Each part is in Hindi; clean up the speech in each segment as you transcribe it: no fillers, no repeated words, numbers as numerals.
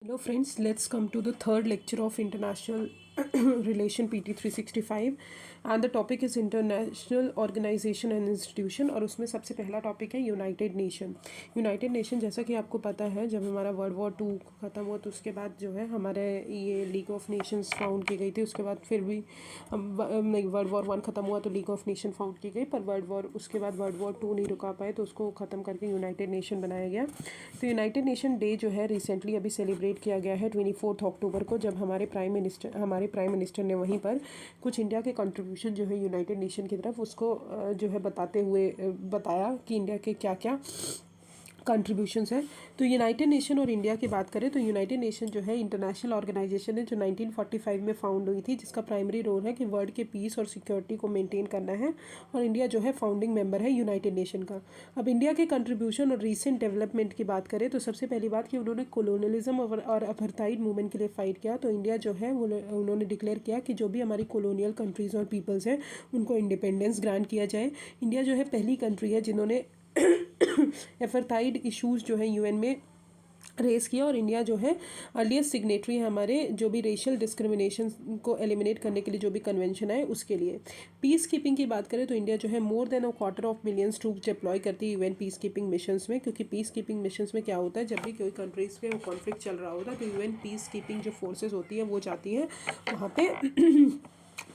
Hello friends, let's come to the third lecture of International Relation PT 365 and the topic is International Organization and Institution और उसमें सबसे पहला टॉपिक है यूनाइटेड नेशन। यूनाइटेड नेशन जैसा कि आपको पता है जब हमारा वर्ल्ड वॉर 2 ख़त्म हुआ तो उसके बाद जो है हमारे ये लीग ऑफ नेशंस फाउंड की गई थी। उसके बाद फिर भी वर्ल्ड वॉर 1 ख़त्म हुआ तो लीग ऑफ नेशन फाउंड की गई, पर उसके बाद वर्ल्ड वॉर 2 नहीं रुका पाए तो उसको ख़त्म करके यूनाइटेड नेशन बनाया गया। तो यूनाइटेड नेशन डे जो है रिसेंटली अभी सेलिब्रेट किया गया है 24 अक्टूबर को, जब हमारे प्राइम मिनिस्टर ने वहीं पर कुछ इंडिया के कंट्रीब्यूशन जो है यूनाइटेड नेशन की तरफ उसको जो है बताते हुए बताया कि इंडिया के क्या क्या कंट्रीब्यूशंस हैं। तो यूनाइटेड नेशन और इंडिया की बात करें तो यूनाइटेड नेशन जो है इंटरनेशनल ऑर्गेनाइजेशन है जो 1945 में फाउंड हुई थी, जिसका प्राइमरी रोल है कि वर्ल्ड के पीस और सिक्योरिटी को मेंटेन करना है, और इंडिया जो है फाउंडिंग मेंबर है यूनाइटेड नेशन का। अब इंडिया के कंट्रीब्यूशन और रीसेंट डेवलपमेंट की बात करें तो सबसे पहली बात कि उन्होंने कोलोनियलिज्म और अपार्थाइड मूवमेंट के लिए फाइट किया। तो इंडिया जो है वो उन्होंने डिक्लेयर किया कि जो भी हमारी कॉलोनियल कंट्रीज़ और पीपल्स हैं उनको इंडिपेंडेंस ग्रांट किया जाए। इंडिया जो है पहली कंट्री है जिन्होंने एफरथाइड इश्यूज़ जो है यूएन में रेस किया, और इंडिया जो है अर्लीस्ट सिग्नेटरी है हमारे जो भी रेशियल डिस्क्रिमिनेशन को एलिमिनेट करने के लिए जो भी कन्वेंशन है उसके लिए। पीस कीपिंग की बात करें तो इंडिया जो है मोर देन 250 ट्रूप्स डिप्लॉय करती है यूएन पीस कीपिंग मिशंस में, क्योंकि पीस कीपिंग मिशंस में क्या होता है जब भी कोई कंट्रीज़ पे वो कॉन्फ्लिक्ट चल रहा होता है तो यूएन पीस कीपिंग जो फोर्सेज होती है वो जाती है वहाँ पे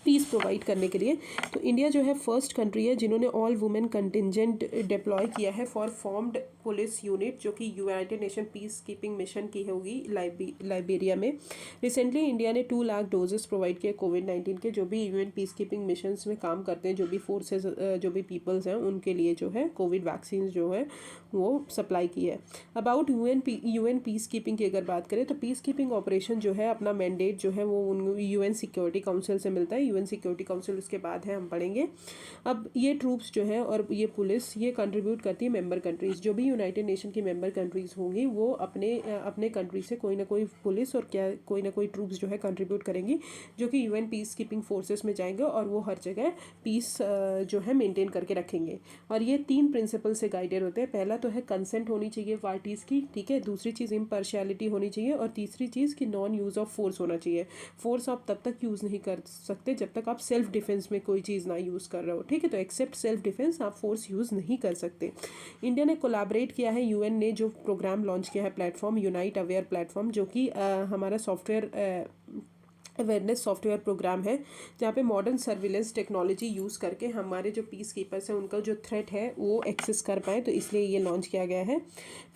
पीस प्रोवाइड करने के लिए। तो इंडिया जो है फर्स्ट कंट्री है जिन्होंने ऑल वुमेन कंटिजेंट डिप्लॉय किया है फॉर फॉर्म्ड पुलिस यूनिट जो कि United nation peace keeping mission की होगी लाइबेरिया में। रिसेंटली इंडिया ने 2 लाख डोजेस प्रोवाइड किए कोविड-19 के, जो भी यूएन पीस कीपिंग मिशन में काम करते हैं, जो भी फोर्सेज जो भी पीपल्स हैं उनके लिए जो है कोविड वैक्सीन जो है वो सप्लाई की है। अबाउट यूएन पीस कीपिंग की अगर बात करें तो पीस कीपिंग ऑपरेशन जो है अपना मैंडेट जो है वो यूएन सिक्योरिटी काउंसिल से मिलता है। यूएन सिक्योरिटी काउंसिल उसके बाद है हम पढ़ेंगे। अब ये ट्रूप्स जो है और ये पुलिस ये कंट्रीब्यूट करती है मेंबर कंट्रीज़, जो भी यूनाइटेड नेशन की मेंबर कंट्रीज़ होंगी वो अपने कंट्री से कोई ना कोई पुलिस और क्या कोई ना कोई ट्रूप्स जो है कंट्रीब्यूट करेंगी जो कि यूएन पीस कीपिंग फोर्सेस में जाएंगे और वो हर जगह पीस जो है मेंटेन करके रखेंगे। और ये 3 प्रिंसिपल से गाइडेड होते हैं। पहला तो है कंसेंट होनी चाहिए पार्टीज़ की, ठीक है। दूसरी चीज़ इम्पार्शियलिटी होनी चाहिए, और तीसरी चीज़ कि नॉन यूज़ ऑफ फोर्स होना चाहिए। फोर्स आप तब तक यूज़ नहीं कर सकते जब तक आप सेल्फ डिफेंस में कोई चीज़ ना यूज़ कर रहे हो, ठीक है। तो एक्सेप्ट सेल्फ डिफेंस आप फोर्स यूज़ नहीं कर सकते। इंडिया ने कोलैबोरेट किया है, यूएन ने जो प्रोग्राम लॉन्च किया है प्लेटफॉर्म यूनाइट अवेयर प्लेटफॉर्म, जो कि हमारा सॉफ्टवेयर अवेयरनेस सॉफ्टवेयर प्रोग्राम है जहाँ पे मॉडर्न सर्विलेंस टेक्नोलॉजी यूज़ करके हमारे जो पीस कीपर्स हैं उनका जो थ्रेट है वो एक्सेस कर पाए, तो इसलिए ये लॉन्च किया गया है।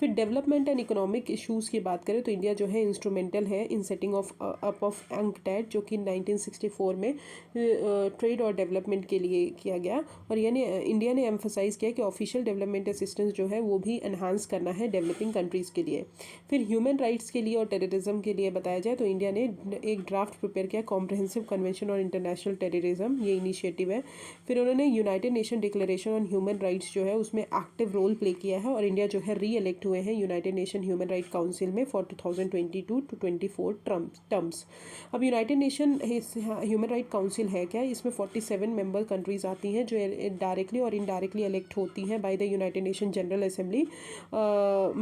फिर डेवलपमेंट एंड इकोनॉमिक इश्यूज़ की बात करें तो इंडिया जो है इंस्ट्रूमेंटल है इन सेटिंग अप ऑफ अंकटैड, जो कि 1964 में ट्रेड और डेवलपमेंट के लिए किया गया। और यानी इंडिया ने एम्फोसाइज़ किया कि ऑफिशियल डेवलपमेंट असिस्टेंस जो है वो भी एनहांस करना है डेवलपिंग कंट्रीज़ के लिए। फिर ह्यूमन राइट्स के लिए और टेररिज्म के लिए बताया जाए तो इंडिया ने एक ड्राफ्ट प्रिपेयर किया comprehensive convention on international terrorism, ये इनिशिएटिव है। फिर उन्होंने United nation declaration on human rights जो है उसमें एक्टिव रोल प्ले किया है, और इंडिया जो है री इलेक्ट हुए हैं United nation human right council में फॉर 2022 टू 24 टर्म्स। अब United nation human right council है क्या, इसमें 47 मेंबर कंट्रीज़ आती हैं जो डायरेक्टली और इनडायरेक्टली इलेक्ट होती हैं by the United nation general assembly.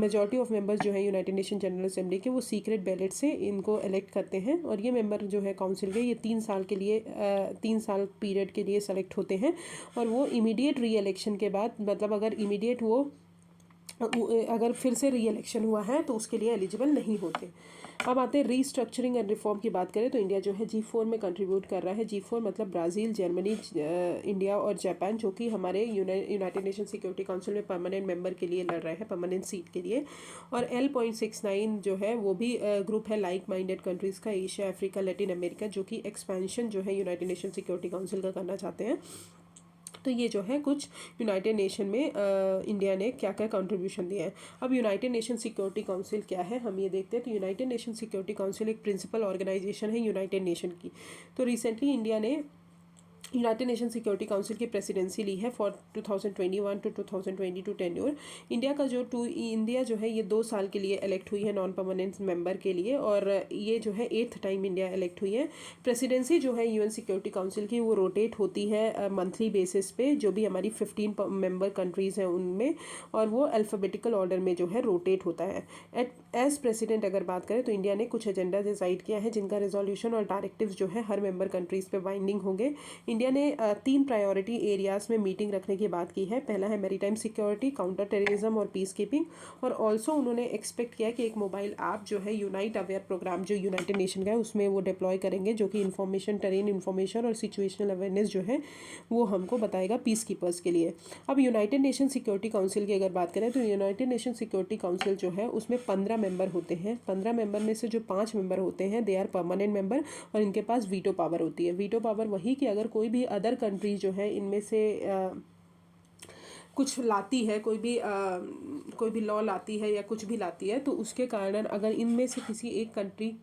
Majority of members जो है यूनाइटेड नेशन जनरल असेंबली के वो सीक्रेट बैलेट से इनको इलेक्ट करते हैं, और ये मेंबर जो है काउंसिल के ये 3 साल के लिए 3 साल पीरियड के लिए सेलेक्ट होते हैं, और वो इमीडिएट री इलेक्शन के बाद मतलब अगर फिर से री इलेक्शन हुआ है तो उसके लिए एलिजिबल नहीं होते। अब आते हैं रीस्ट्रक्चरिंग एंड रिफॉर्म की बात करें तो इंडिया जो है G4 में कंट्रीब्यूट कर रहा है। G4 मतलब ब्राज़ील, जर्मनी, इंडिया और जापान, जो कि हमारे यूनाइटेड नेशन सिक्योरिटी काउंसिल में परमानेंट मेंबर के लिए लड़ रहे हैं, परमानेंट सीट के लिए। और L.69 जो है वो भी ग्रुप है लाइक माइंडेड कंट्रीज़ का, एशिया, अफ्रीका, लैटिन अमेरिका, जो कि एक्सपेंशन जो है यूनाइटेड नेशन सिक्योरिटी काउंसिल का करना चाहते हैं। तो ये जो है कुछ यूनाइटेड नेशन में इंडिया ने क्या क्या कंट्रीब्यूशन दिया है। अब यूनाइटेड नेशन सिक्योरिटी काउंसिल क्या है हम ये देखते हैं। तो यूनाइटेड नेशन सिक्योरिटी काउंसिल एक प्रिंसिपल ऑर्गेनाइजेशन है यूनाइटेड नेशन की। तो रिसेंटली इंडिया ने यूनाइटेड नेशन सिक्योरिटी काउंसिल की प्रेसिडेंसी ली है फॉर 2021 टू 2022 टेन्योर। इंडिया जो है ये 2 साल के लिए इलेक्ट हुई है नॉन परमानेंट मेंबर के लिए, और ये जो है 8th टाइम इंडिया इलेक्ट हुई है। प्रेसिडेंसी जो है यूएन सिक्योरिटी काउंसिल की वो रोटेट होती है मंथली बेसिस पे, जो भी हमारी 15 मेंबर कंट्रीज़ हैं उनमें, और वो अल्फ़ाबेटिकल ऑर्डर में जो है रोटेट होता है। एज प्रेसिडेंट अगर बात करें तो इंडिया ने कुछ एजेंडा डिसाइड किया है जिनका रेजोल्यूशन और डायरेक्टिव्स जो है हर मेंबर कंट्रीज़ पे बाइंडिंग होंगे। इंडिया ने 3 प्रायोरिटी एरियाज़ में मीटिंग रखने की बात की है। पहला है मैरीटाइम सिक्योरिटी, काउंटर टेररिज्म और पीस कीपिंग, और ऑल्सो उन्होंने एक्सपेक्ट किया कि एक मोबाइल ऐप जो है यूनाइट अवेयर प्रोग्राम जो यूनाइटेड नेशन का है उसमें वो डिप्लॉय करेंगे, जो कि टेरेन इन्फॉर्मेशन और सिचुएशनल अवेयरनेस जो है वो हमको बताएगा पीस कीपर्स के लिए। अब यूनाइटेड नेशन सिक्योरिटी काउंसिल की अगर बात करें तो यूनाइटेड नेशन सिक्योरिटी काउंसिल जो है उसमें 15 मेंबर होते हैं। 15 मेंबर में से जो 5 मेंबर होते हैं दे आर परमानेंट मेंबर, और इनके पास वीटो पावर होती है। वीटो पावर वही कि अगर कोई भी अदर कंट्री जो है इनमें से कुछ लाती है, कोई भी लॉ लाती है या कुछ भी लाती है, तो उसके कारण अगर इनमें से किसी एक कंट्री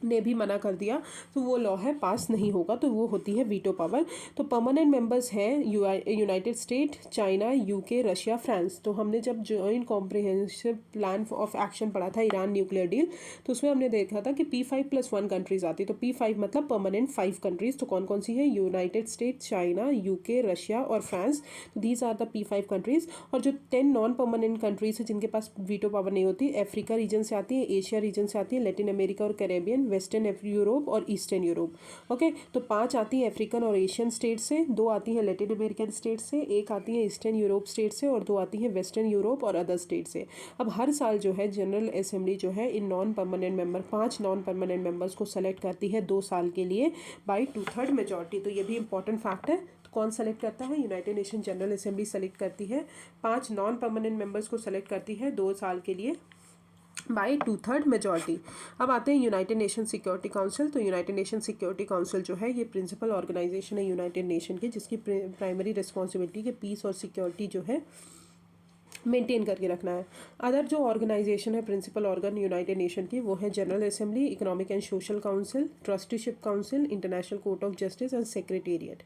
ने भी मना कर दिया तो वो लॉ है पास नहीं होगा, तो वो होती है वीटो पावर। तो परमानेंट मेंबर्स हैं United State, China, UK, Russia, France. तो हमने जब joint comprehensive plan of action पढ़ा था ईरान न्यूक्लियर डील, तो उसमें हमने देखा था कि P5+1 कंट्रीज आती, तो P5 मतलब परमानेंट 5 कंट्रीज। तो कौन कौन सी है? United State, China, UK, Russia और फ्रांस। तो these are the P5 countries. और जो 10 नॉन परमानेंट कंट्रीज है जिनके पास वीटो पावर नहीं होती, अफ्रीका रीजन से आती है, एशिया रीजन से आती है, लैटिन अमेरिका और कैरेबियन, वेस्टर्न यूरोप और ईस्टर्न यूरोप। ओके, तो 5 आती हैं अफ्रीकन और एशियन स्टेट से, 2 आती हैं लैटिन अमेरिकन स्टेट से, 1 आती हैं ईस्टर्न यूरोप स्टेट से, और 2 आती हैं वेस्टर्न यूरोप और अदर स्टेट से। अब हर साल जो है जनरल असेंबली जो है in non permanent member 5 non permanent members को सेलेक्ट करती है 2 साल के लिए बाई 2/3 मेजॉरिटी। तो ये भी इंपॉर्टेंट फैक्ट है। कौन सेलेक्ट करता है? United nation general assembly select करती है। 5 नॉन परमानेंट मेंबर्स को सेलेक्ट करती है 2 साल के लिए बाई 2/3 मेजॉरिटी। अब आते हैं यूनाइटेड नेशन सिक्योरिटी काउंसिल। तो यूनाइटेड नेशन सिक्योरिटी काउंसिल जो है ये प्रिंसिपल ऑर्गेनाइजेशन है यूनाइटेड नेशन की, जिसकी प्राइमरी रिस्पॉन्सिबिलिटी के पीस और सिक्योरिटी जो है मेंटेन करके रखना है। अदर जो ऑर्गेनाइजेशन है प्रिंसिपल ऑर्गन यूनाइटेड नेशन की, वो है general assembly, economic and social council, trusteeship council, international court of justice and secretariat.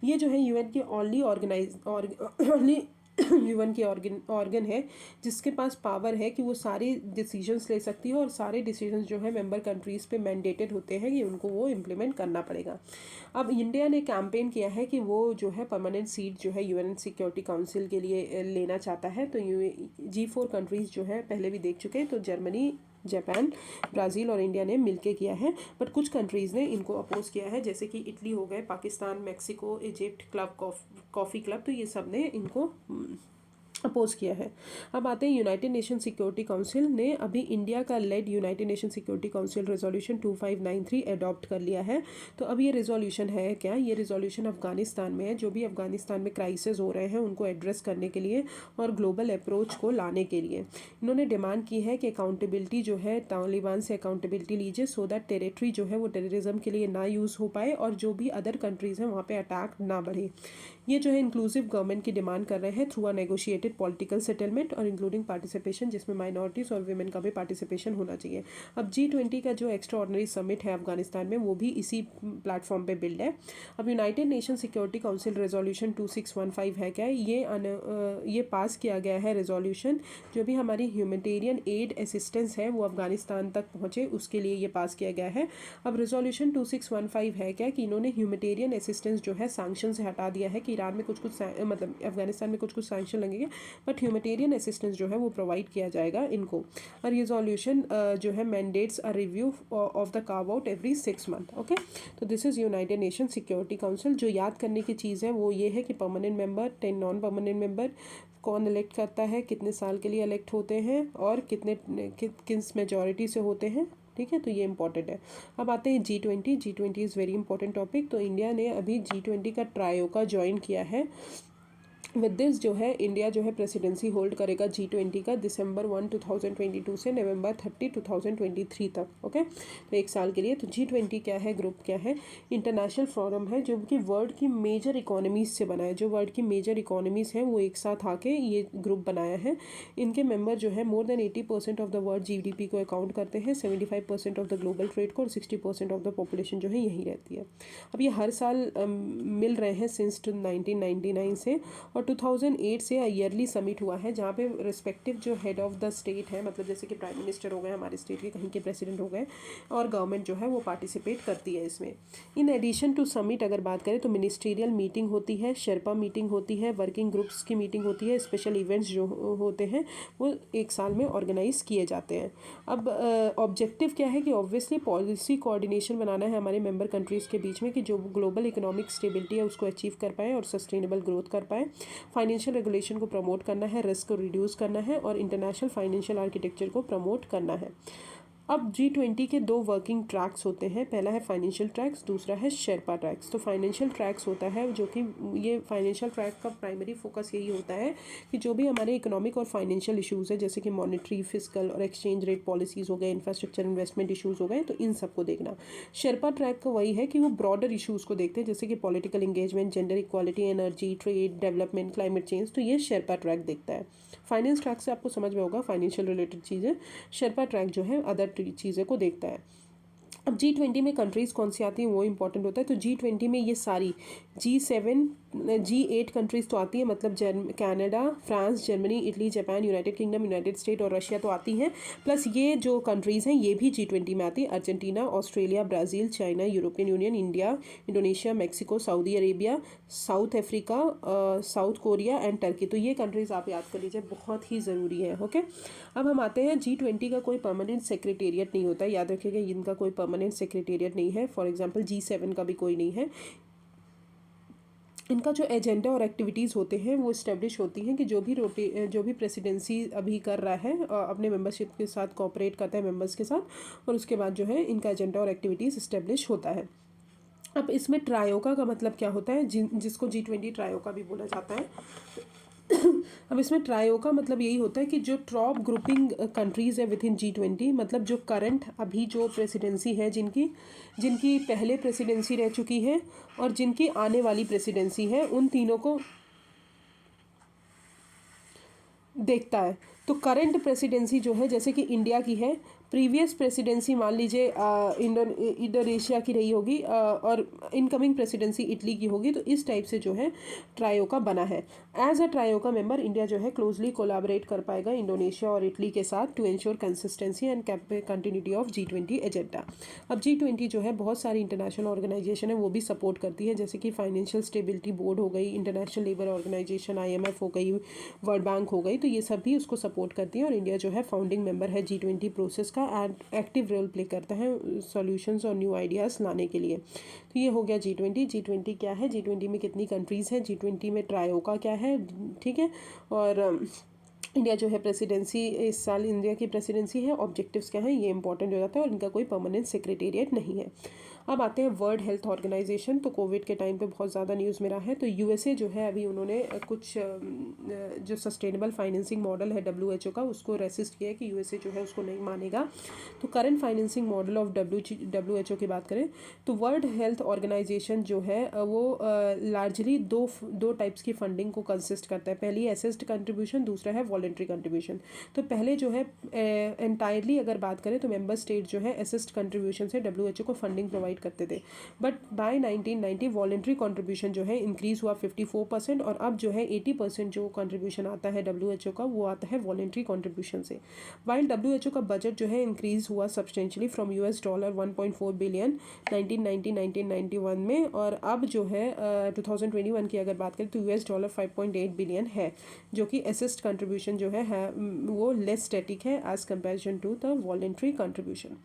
ये जो है यूएन की ओनली यूएन की ऑर्गन है जिसके पास पावर है कि वो सारे डिसीजंस ले सकती है, और सारे डिसीजंस जो है मेंबर कंट्रीज़ पे मैंडेटेड होते हैं कि उनको वो इम्प्लीमेंट करना पड़ेगा। अब इंडिया ने कैंपेन किया है कि वो जो है परमानेंट सीट जो है यूएन सिक्योरिटी काउंसिल के लिए लेना चाहता है। तो G4 कंट्रीज़ जो है पहले भी देख चुके हैं, तो जर्मनी, जापान, ब्राज़ील और इंडिया ने मिलके किया है, बट कुछ कंट्रीज़ ने इनको अपोज किया है, जैसे कि इटली हो गए, Pakistan, Mexico, Egypt, club coffee club, तो ये सब ने इनको अपोज किया है। अब आते हैं यूनाइटेड नेशन सिक्योरिटी काउंसिल ने अभी इंडिया का led United Nation Security Council resolution 2593 adopt कर लिया है। तो अब ये रेजोल्यूशन है क्या? ये रेजोल्यूशन अफगानिस्तान में है, जो भी अफगानिस्तान में क्राइसिस हो रहे हैं उनको एड्रेस करने के लिए और ग्लोबल अप्रोच को लाने के लिए। इन्होंने डिमांड की है कि अकाउंटेबिलिटी जो है तालिबान से अकाउंटेबिलिटी लीजिए, सो दैट टेरिटरी जो है वो टेररिज्म के लिए ना यूज़ हो पाए, और जो भी अदर कंट्रीज़ हैं वहाँ पे अटैक ना बढ़े। ये जो है इंक्लूसिव गवर्नमेंट की डिमांड कर रहे हैं through a negotiated political settlement और इंक्लूडिंग पार्टिसिपेशन, जिसमें माइनॉरिटीज़ और वीमेन का भी पार्टिसिपेशन होना चाहिए। अब G20 का जो एक्स्ट्रा ऑर्डिनरी समिट है अफगानिस्तान में, वो भी इसी प्लेटफॉर्म पे बिल्ड है। अब United Nation Security Council resolution 2615 है क्या? ये पास किया गया है रेजोल्यूशन, जो भी हमारी ह्यूमैनिटेरियन एड असिस्टेंस है वो अफगानिस्तान तक पहुँचे उसके लिए ये पास किया गया है। अब रेजोल्यूशन 2615 है क्या कि इन्होंने ह्यूमैनिटेरियन असिस्टेंस जो है सैंक्शन से हटा दिया है कि ईरान में कुछ मतलब अफगानिस्तान में कुछ सैंक्शन लगेंगे, बट ह्यूमैनिटेरियन असिस्टेंस जो है वो प्रोवाइड किया जाएगा इनको। और रिजोल्यूशन जो है mandates a review of the carve out every 6 month. Okay, तो this is United Nation Security Council. जो याद करने की चीज़ है वो ये है कि permanent member, 10 non permanent member, कौन इलेक्ट करता है, कितने साल के लिए इलेक्ट होते हैं, और किस मेजॉरिटी से होते हैं। ठीक है, तो ये इंपॉर्टेंट है। अब आते हैं G20 is very important topic. तो इंडिया ने अभी G20 का ट्रायो का ज्वाइन किया है विद दिस जो है इंडिया जो है प्रेसिडेंसी होल्ड करेगा G20 का दिसंबर 1 2022 से नवंबर 30 2023 तक। ओके, तो एक साल के लिए। तो G20 क्या है, ग्रुप क्या है, इंटरनेशनल फोरम है जो कि वर्ल्ड की मेजर इकोनॉमीज से बना है। जो वर्ल्ड की मेजर इकोनॉमीज हैं वो एक साथ आके ये ग्रुप बनाया है। इनके मेंबर जो है more than 80% of the world GDP को अकाउंट करते हैं, 75% ऑफ द ग्लोबल ट्रेड को, और 60% ऑफ द पॉपुलेशन जो है यहीं रहती है। अब ये हर साल मिल रहे हैं सिंस 1999 से, और 2008 से ईयरली समिट हुआ है जहाँ पे रिस्पेक्टिव जो हेड ऑफ द स्टेट है, मतलब जैसे कि प्राइम मिनिस्टर हो गए हमारे स्टेट के, कहीं के प्रेसिडेंट हो गए, और गवर्नमेंट जो है वो पार्टिसिपेट करती है इसमें। इन एडिशन टू समिट अगर बात करें तो मिनिस्ट्रियल मीटिंग होती है, शेरपा मीटिंग होती है, वर्किंग ग्रुप्स की मीटिंग होती है, स्पेशल इवेंट्स जो होते हैं वो एक साल में ऑर्गेनाइज किए जाते हैं। अब ऑब्जेक्टिव क्या है कि ऑब्वियसली पॉलिसी कोऑर्डिनेशन बनाना है हमारे मेंबर कंट्रीज़ के बीच में, कि जो ग्लोबल इकोनॉमिक स्टेबिलिटी है उसको अचीव कर पाए और सस्टेनेबल ग्रोथ कर पाए। फाइनेंशियल रेगुलेशन को प्रमोट करना है, रिस्क को रिड्यूस करना है, और इंटरनेशनल फाइनेंशियल आर्किटेक्चर को प्रमोट करना है। अब G20 के दो वर्किंग ट्रैक्स होते हैं, पहला है फाइनेंशियल ट्रैक्स, दूसरा है शेरपा ट्रैक्स। तो फाइनेंशियल ट्रैक्स होता है जो कि ये फाइनेंशियल ट्रैक का प्राइमरी फोकस यही होता है कि जो भी हमारे इकोनॉमिक और फाइनेंशियल इश्यूज़ है, जैसे कि मॉनेटरी, फिजिकल और एक्सचेंज रेट पॉलिसीज़ हो गए, इंफ्रास्ट्रक्चर इन्वेस्टमेंट इशूज़ हो गए, तो इन सबको देखना। शेरपा ट्रैक का वही है कि वो ब्रॉडर इशूज़ को देखते हैं, जैसे कि political engagement, gender equality, energy, trade, development, climate change, तो ये शेरपा ट्रैक देखता है। फाइनेंस ट्रैक से आपको समझ में होगा फाइनेंशियल रिलेटेड चीज़ें, शेरपा ट्रैक जो है अदर चीज़ें को देखता है। अब G20 में कंट्रीज़ कौन सी आती हैं वो इंपॉर्टेंट होता है। तो G20 में ये सारी G7 G8 कंट्रीज़ तो आती हैं, मतलब Canada, France, Germany, Italy, Japan, United kingdom, United state और रशिया तो आती हैं। प्लस ये जो कंट्रीज़ हैं ये भी G20 में आती है, Argentina, Australia, Brazil, China, European union, India, Indonesia, Mexico, Saudi Arabia, south Africa, south Korea and Turkey. तो ये कंट्रीज़ आप याद कर लीजिए, बहुत ही ज़रूरी है। ओके, अब हम आते हैं G20 का कोई परमानेंट सेक्रेटेरिएट नहीं होता है, याद रखिएगा इनका कोई परमानेंट सेक्रेटेरिएट नहीं है। फॉर एग्जांपल G7 का भी कोई नहीं है। इनका जो एजेंडा और एक्टिविटीज़ होते हैं वो इस्टेब्लिश होती हैं कि जो भी प्रेसिडेंसी अभी कर रहा है अपने मेंबरशिप के साथ कोऑपरेट करता है मेंबर्स के साथ, और उसके बाद जो है इनका एजेंडा और एक्टिविटीज़ इस्टेब्लिश होता है। अब इसमें ट्रायोका का मतलब क्या होता है, जिसको G20 ट्रायोका भी बोला जाता है। अब इसमें ट्रायो का मतलब यही होता है कि जो टॉप ग्रुपिंग कंट्रीज़ है विद इन G20, मतलब जो करंट अभी जो प्रेसिडेंसी है, जिनकी जिनकी पहले प्रेसिडेंसी रह चुकी है और जिनकी आने वाली प्रेसिडेंसी है, उन तीनों को देखता है। तो करंट प्रेसिडेंसी जो है, जैसे कि इंडिया की है, प्रीवियस प्रेसिडेंसी मान लीजिए इंडोनेशिया की रही होगी, और इनकमिंग प्रेसिडेंसी इटली की होगी। तो इस टाइप से जो है ट्रायोका बना है। एज अ ट्रायोका मेंबर इंडिया जो है क्लोजली कोलैबोरेट कर पाएगा इंडोनेशिया और इटली के साथ to ensure consistency and continuity of G20 agenda. अब G20 जो है बहुत सारी इंटरनेशनल ऑर्गेनाइजेशन है वो भी सपोर्ट करती है, जैसे कि फाइनेंशियल स्टेबिलिटी बोर्ड हो गई, इंटरनेशनल लेबर ऑर्गेनाइजेशन IMF हो गई, वर्ल्ड बैंक हो गई, तो ये सब भी उसको सपोर्ट करती है। और इंडिया जो है फाउंडिंग मेंबर है G20 प्रोसेस का, एंड एक्टिव रोल प्ले करता है सॉल्यूशंस और न्यू आइडियाज़ लाने के लिए। तो ये हो गया G20 क्या है, G20 में कितनी कंट्रीज़ हैं, G20 में ट्रायोका क्या है, ठीक है। और इंडिया जो है प्रेसिडेंसी, इस साल इंडिया की प्रेसिडेंसी है, ऑब्जेक्टिव्स क्या हैं ये इंपॉर्टेंट हो जाता है, और इनका कोई परमानेंट सेक्रेटेरिएट नहीं है। अब आते हैं वर्ल्ड हेल्थ ऑर्गेनाइजेशन। तो कोविड के टाइम पे बहुत ज़्यादा न्यूज़ में रहा है। तो USA जो है अभी उन्होंने कुछ जो सस्टेनेबल फाइनेंसिंग मॉडल है WHO का, उसको रेसिस्ट किया है कि USA जो है उसको नहीं मानेगा। तो current financing model of WHO की बात करें तो वर्ल्ड हेल्थ ऑर्गेनाइजेशन जो है वो लार्जली दो टाइप्स की फंडिंग को कंसिस्ट करता है। पहली असिस्ट कंट्रीब्यूशन, दूसरा है वॉलेंट्री कंट्रीब्यूशन। तो पहले जो है एंटायरली अगर बात करें तो मेंबर स्टेट जो है असिस्ट कंट्रीब्यूशन से WHO को फंडिंग प्रोवाइड करते थे। बट बाय 1990 वॉलेंट्री कंट्रीब्यूशन जो है इंक्रीज़ हुआ 54%, और अब जो है 80% जो कंट्रीब्यूशन आता है WHO का वो आता है वॉलेंट्री कंट्रीब्यूशन से। वाइल WHO का बजट जो है इंक्रीज़ हुआ सब्सटेंशियली फ्रॉम $1 1.4 बिलियन 1991 में, और अब जो है 2021 की अगर बात करें तो $5.8 बिलियन है, जो कि असिस्ट कंट्रीब्यूशन जो है वो लेस स्टैटिक है as comparison to the voluntary contribution.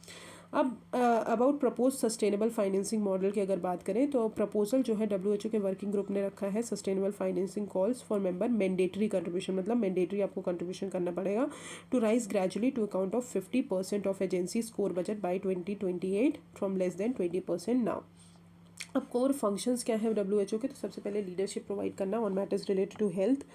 अब about propose sustainable financing model की अगर बात करें तो प्रपोजल जो है WHO के वर्किंग ग्रुप ने रखा है, sustainable financing calls for member mandatory contribution, मतलब मैंडेटरी आपको कंट्रीब्यूशन करना पड़ेगा to raise gradually to account of 50% of agency score budget by 2028 from less than 20% now. अब कोर फंक्शंस क्या है WHO के, तो सबसे पहले लीडरशिप प्रोवाइड करना on matters related to health,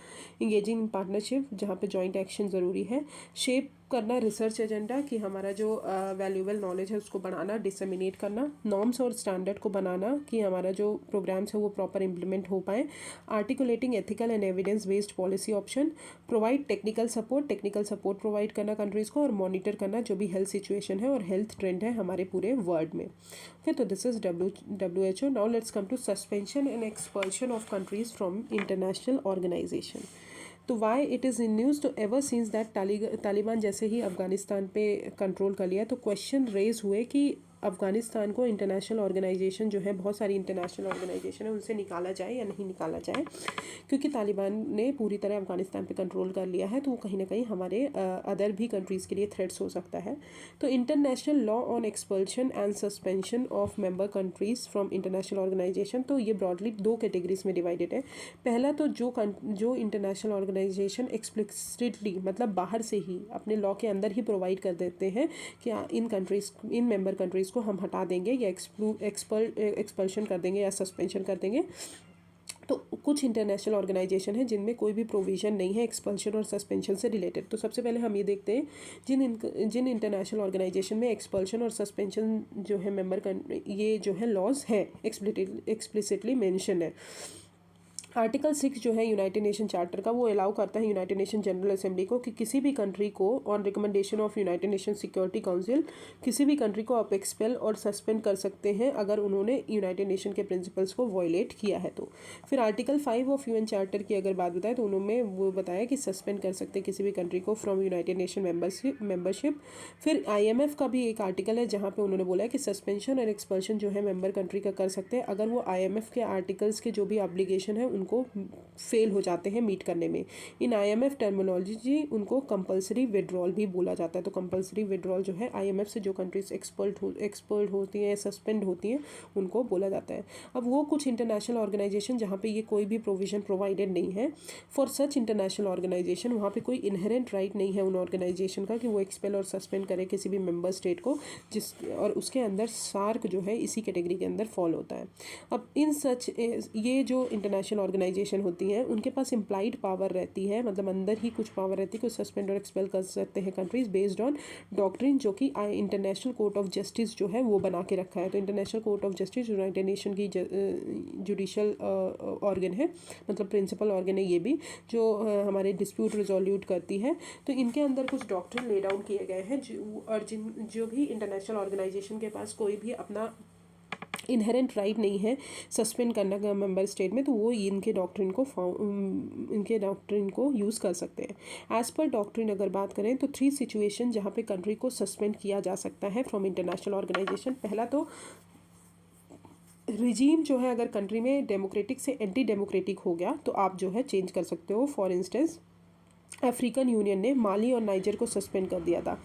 engaging in partnership जहाँ पे जॉइंट एक्शन ज़रूरी है, शेप करना रिसर्च एजेंडा कि हमारा जो वैल्यूएबल नॉलेज है उसको बढ़ाना, डिसमिनेट करना, नॉर्म्स और स्टैंडर्ड को बनाना कि हमारा जो प्रोग्राम्स है वो प्रॉपर इंप्लीमेंट हो पाए, articulating ethical and evidence based policy option, provide technical support provide करना कंट्रीज़ को, और मॉनिटर करना जो भी हेल्थ सिचुएशन है और हेल्थ ट्रेंड है हमारे पूरे वर्ल्ड में। ओके, तो this is WHO. Now let's come to suspension and expulsion of countries from international organisation. तो why it is in news, तो एवर सिंस दैट तालिबान जैसे ही अफगानिस्तान पे कंट्रोल कर लिया तो क्वेश्चन रेज हुए कि अफगानिस्तान को इंटरनेशनल ऑर्गेनाइजेशन जो है, बहुत सारी इंटरनेशनल ऑर्गेनाइजेशन है, उनसे निकाला जाए या नहीं निकाला जाए, क्योंकि तालिबान ने पूरी तरह अफगानिस्तान पे कंट्रोल कर लिया है, तो वो कहीं ना कहीं हमारे अदर भी कंट्रीज़ के लिए थ्रेट्स हो सकता है। तो international law on expulsion and suspension of member countries from international organisation, तो ये ब्रॉडली दो कैटेगरीज में डिवाइडेड है। पहला तो जो इंटरनेशनल ऑर्गेनाइजेशन एक्सप्लिसिटली मतलब बाहर से ही अपने लॉ के अंदर ही प्रोवाइड कर देते हैं कि इन मेंबर कंट्रीज़ को हम हटा देंगे या एक्सपल्शन कर देंगे या सस्पेंशन कर देंगे। तो कुछ इंटरनेशनल ऑर्गेनाइजेशन है जिनमें कोई भी प्रोविज़न नहीं है एक्सपल्शन और सस्पेंशन से रिलेटेड। तो सबसे पहले हम ये देखते हैं जिन इंटरनेशनल ऑर्गेनाइजेशन में एक्सपल्शन और सस्पेंशन जो है ये जो है लॉज है एक्सप्लिसिटली मेंशन है। आर्टिकल 6 जो है यूनाइटेड नेशन चार्टर का, वो अलाउ करता है यूनाइटेड नेशन जनरल असेंबली को कि किसी भी कंट्री को on recommendation of United Nation Security council किसी भी कंट्री को आप एक्सपेल और सस्पेंड कर सकते हैं अगर उन्होंने यूनाइटेड नेशन के प्रिंसिपल्स को वॉयलेट किया है। तो फिर आर्टिकल 5 ऑफ UN चार्टर की अगर बात बताएं तो उन्होंने वो बताया कि सस्पेंड कर सकते हैं किसी भी कंट्री को फ्रॉम यूनाइटेड नेशन मेंबरशिप। फिर IMF का भी एक आर्टिकल है जहाँ पे उन्होंने बोला है कि सस्पेंशन और एक्सपल्शन जो है मेंबर कंट्री का कर सकते हैं अगर वो IMF के आर्टिकल्स के जो भी ऑब्लिगेशन है उनको फेल हो जाते हैं मीट करने में। इन IMF टर्मिनोलॉजी उनको कंपलसरी विड्रॉल भी बोला जाता है। तो कंपलसरी विड्रॉल जो है IMF से जो कंट्रीज एक्सपर्ट होती हैं, सस्पेंड होती हैं, उनको बोला जाता है। अब वो कुछ इंटरनेशनल ऑर्गेनाइजेशन जहाँ पे ये कोई भी प्रोविजन प्रोवाइडेड नहीं है फॉर सच इंटरनेशनल ऑर्गेनाइजेशन, वहाँ पे कोई इनहेरेंट राइट नहीं है उन ऑर्गेनाइजेशन का कि वो एक्सपेल और सस्पेंड करे किसी भी मेंबर स्टेट को, और उसके अंदर सार्क जो है इसी कैटेगरी के अंदर फॉल होता है। अब ये जो इंटरनेशनल ऑर्गेनाइजेशन होती हैं उनके पास इम्प्लाइड पावर रहती है, मतलब अंदर ही कुछ पावर रहती है, कुछ सस्पेंड और एक्सपेल कर सकते हैं कंट्रीज बेस्ड ऑन डॉक्ट्रिन जो कि इंटरनेशनल कोर्ट ऑफ जस्टिस जो है वो बना के रखा है। तो international court of justice United Nation की जुडिशल ऑर्गन है, मतलब प्रिंसिपल ऑर्गन है ये भी, जो हमारे डिस्प्यूट रिजोल्यूट करती है। तो इनके अंदर कुछ डॉक्ट्रिन ले डाउन किए गए हैं और जो भी इंटरनेशनल ऑर्गेनाइजेशन के पास कोई भी अपना इनहेरेंट राइट नहीं है सस्पेंड करने का मेंबर स्टेट में, तो वो इनके डॉक्ट्रिन को यूज़ कर सकते हैं। एज पर डॉक्ट्रिन अगर बात करें तो 3 सिचुएशन जहाँ पे कंट्री को सस्पेंड किया जा सकता है फ्रॉम इंटरनेशनल ऑर्गेनाइजेशन। पहला तो रिजीम जो है अगर कंट्री में डेमोक्रेटिक से एंटी डेमोक्रेटिक हो गया तो आप जो है चेंज कर सकते हो। फॉर इंस्टेंस अफ्रीकन यूनियन ने माली और नाइजर को सस्पेंड कर दिया था।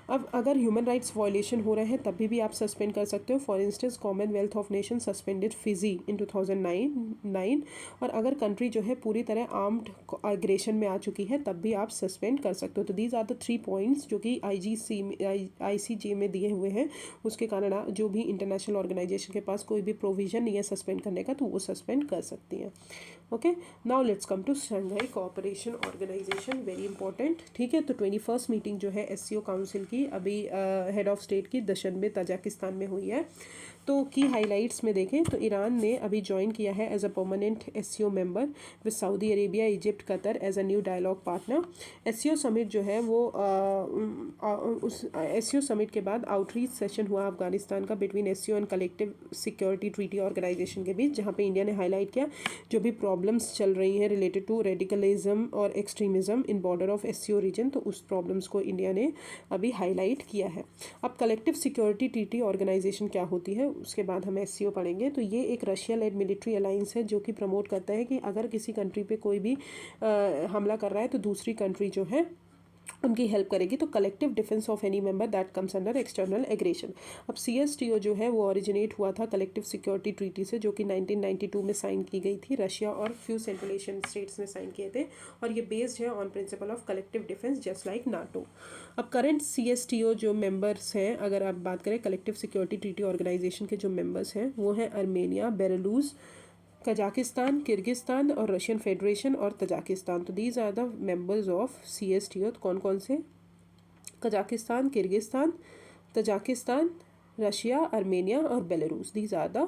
अब अगर ह्यूमन राइट्स वायलेशन हो रहे हैं तभी भी आप सस्पेंड कर सकते हो। For instance Commonwealth of Nation suspended Fiji in 2009। और अगर कंट्री जो है पूरी तरह आर्म्ड एग्रेशन में आ चुकी है तब भी आप सस्पेंड कर सकते हो। तो दीज आर द 3 पॉइंट्स जो कि ICJ में दिए हुए हैं। उसके कारण जो भी इंटरनेशनल ऑर्गेनाइजेशन के पास कोई भी प्रोविजन नहीं है सस्पेंड करने का तो वो सस्पेंड कर सकती हैं। Okay, now let's come to Shanghai Cooperation Organisation, very important. ठीक है, तो 21st मीटिंग जो है SCO काउंसिल की अभी हेड ऑफ स्टेट की दशनबे तजाकिस्तान में हुई है। तो की हाइलाइट्स में देखें तो ईरान ने अभी ज्वाइन किया है as a permanent SCO member with Saudi Arabia, Egypt, Qatar as a new dialogue partner. SCO summit जो है वो उस SCO समिट के बाद आउटरीच सेशन हुआ अफगानिस्तान का between SCO and Collective Security Treaty Organisation के बीच, जहाँ पे इंडिया ने हाईलाइट किया जो भी प्रॉब्लम्स चल रही हैं रिलेटेड टू रेडिकलिज्म और extremism in border of SCO region, तो उस प्रॉब्लम्स को इंडिया ने अभी हाईलाइट किया है। अब कलेक्टिव सिक्योरिटी ट्रीटी ऑर्गेनाइजेशन क्या होती है उसके बाद हम SCO पढ़ेंगे। तो ये एक रशिया लेड मिलिट्री अलाइंस है जो कि प्रमोट करता है कि अगर किसी कंट्री पे कोई भी हमला कर रहा है तो दूसरी कंट्री जो है उनकी हेल्प करेगी। तो collective defence of any member that comes under external aggression. अब CSTO जो है वो ओरिजिनेट हुआ था कलेक्टिव सिक्योरिटी ट्रीटी से, जो कि 1992 में साइन की गई थी। रशिया और फ्यू सेंट्रल एशियन स्टेट्स ने साइन किए थे, और ये बेस्ड है on principle of collective defence just like NATO. अब करंट CSTO जो मेंबर्स हैं, अगर आप बात करें कलेक्टिव सिक्योरिटी ट्रीटी ऑर्गेनाइजेशन के जो मेंबर्स हैं, वो हैं आर्मेनिया, बेलारूस, कजाकिस्तान, किर्गिस्तान और रशियन फेडरेशन और तजाकिस्तान। तो these are the members of CSTO। तो कौन कौन से? Kazakhstan, Kyrgyzstan, Tajikistan, Russia, Armenia और Belarus. These are the